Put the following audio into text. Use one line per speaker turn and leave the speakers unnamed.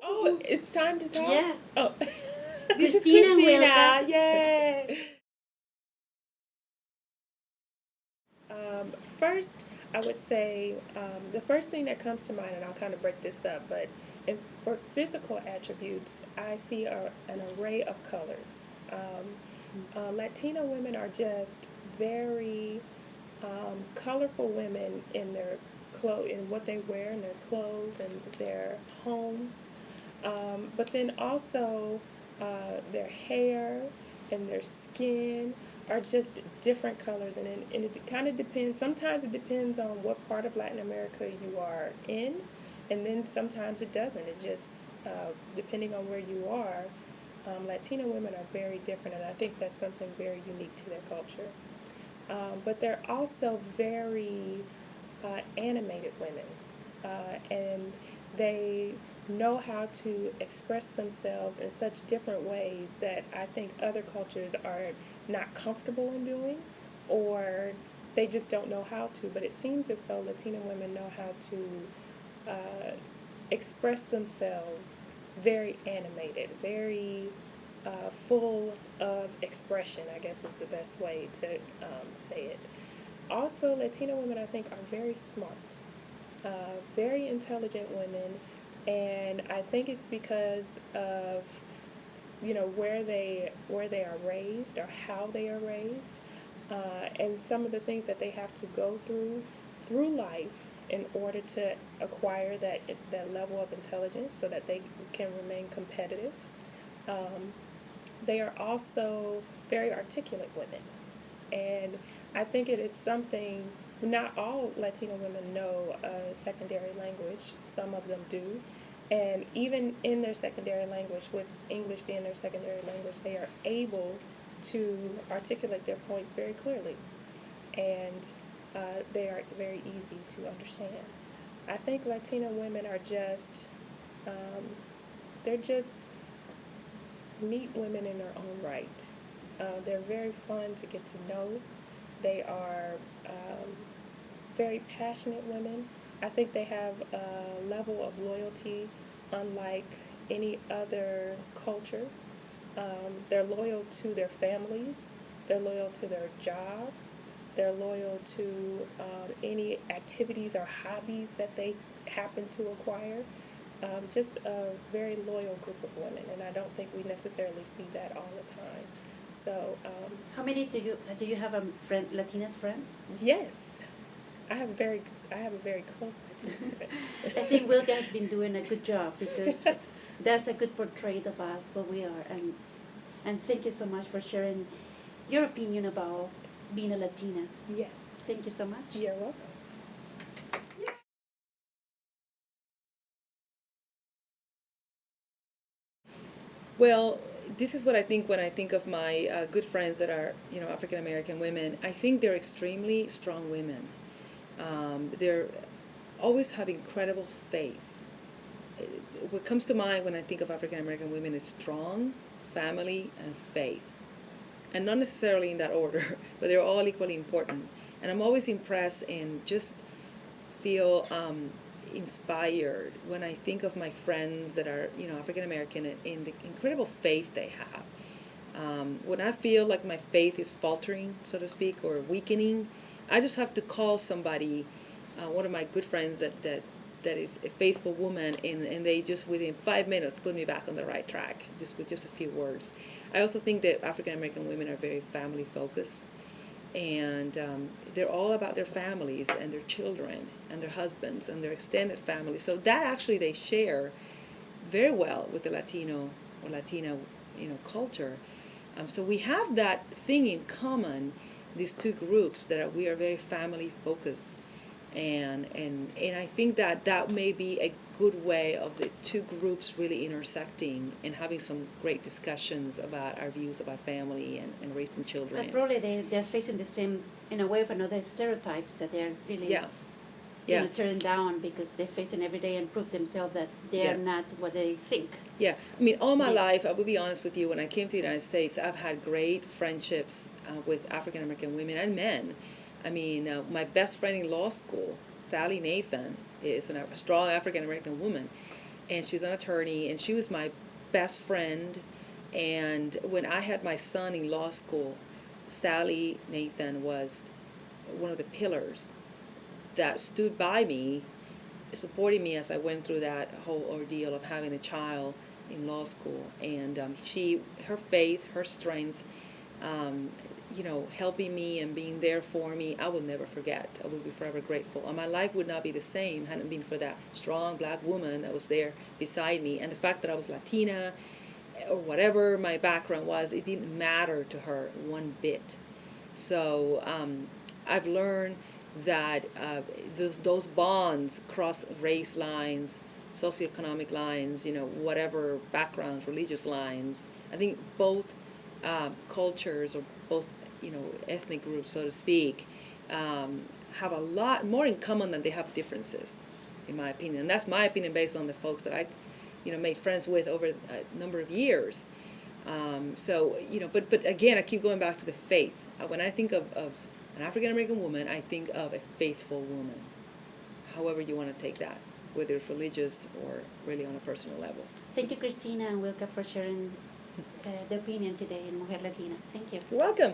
Oh, it's time to talk?
Yeah.
Oh. This is
Kristina and
Kristina.
Wilka.
Yay. First, I would say the first thing that comes to mind, and I'll kind of break this up, but for physical attributes, I see an array of colors. Latina women are just very colorful women in their in what they wear in their clothes and their homes, but then also their hair and their skin are just different colors, and it kind of depends. Sometimes it depends on what part of Latin America you are in, and then sometimes it doesn't. It's just depending on where you are. Latina women are very different, and I think that's something very unique to their culture. But they're also very animated women, and they know how to express themselves in such different ways that I think other cultures are not comfortable in doing, or they just don't know how to. But it seems as though Latina women know how to express themselves very animated, very full of expression, I guess is the best way to say it. Also, Latina women, I think, are very smart, very intelligent women, and I think it's because of where they are raised or how they are raised, and some of the things that they have to go through life in order to acquire that level of intelligence so that they can remain competitive. Um, they are also very articulate women, and I think it is something. Not all Latino women know a secondary language. Some of them do, and even in their secondary language, with English being their secondary language, they are able to articulate their points very clearly, and they are very easy to understand. I think Latina women are just, um, they're just neat women in their own right. They're very fun to get to know. They are very passionate women. I think they have a level of loyalty unlike any other culture. They're loyal to their families, they're loyal to their jobs, they're loyal to any activities or hobbies that they happen to acquire. Just a very loyal group of women, and I don't think we necessarily see that all the time. So,
How many do you have Latinas friends?
yes, I have a very close Latina friend.
I think Wilka has been doing a good job because that's a good portrait of us, what we are, and thank you so much for sharing your opinion about being a Latina.
Yes.
Thank you so much.
You're welcome.
Well, this is what I think when I think of my good friends that are, African American women. I think they're extremely strong women. They're always have incredible faith. What comes to mind when I think of African American women is strong, family, and faith. And not necessarily in that order, but they're all equally important. And I'm always impressed and just feel inspired when I think of my friends that are, African American, and the incredible faith they have. When I feel like my faith is faltering, so to speak, or weakening, I just have to call somebody, one of my good friends that is a faithful woman, and they just within 5 minutes put me back on the right track, just with just a few words. I also think that African American women are very family focused, and they're all about their families and their children and their husbands and their extended family. So that actually they share very well with the Latino or Latina, culture. So we have that thing in common, these two groups we are very family focused, and I think that may be a good way of the two groups really intersecting and having some great discussions about our views about family and raising children.
But probably they're facing the same, in a way of another, stereotypes that they're really turn down because they're facing every day and prove themselves that they are not what they think.
Yeah, I mean, all my life, I will be honest with you, when I came to the United States, I've had great friendships with African American women and men. I mean, my best friend in law school, Sally Nathan, is a strong African American woman. and she's an attorney, and she was my best friend. And when I had my son in law school, Sally Nathan was one of the pillars that stood by me, supporting me as I went through that whole ordeal of having a child in law school. And her faith, her strength, helping me and being there for me, I will never forget. I will be forever grateful. And my life would not be the same hadn't been for that strong black woman that was there beside me. And the fact that I was Latina or whatever my background was, it didn't matter to her one bit. So I've learned that those bonds cross race lines, socioeconomic lines, whatever backgrounds, religious lines. I think both cultures, or both, ethnic groups, so to speak, have a lot more in common than they have differences, in my opinion. And that's my opinion based on the folks that I, made friends with over a number of years. But again, I keep going back to the faith. When I think of an African-American woman, I think of a faithful woman, however you want to take that, whether it's religious or really on a personal level.
Thank you, Kristina and Wilka, for sharing the opinion today in Mujer Latina. Thank you.
You're welcome.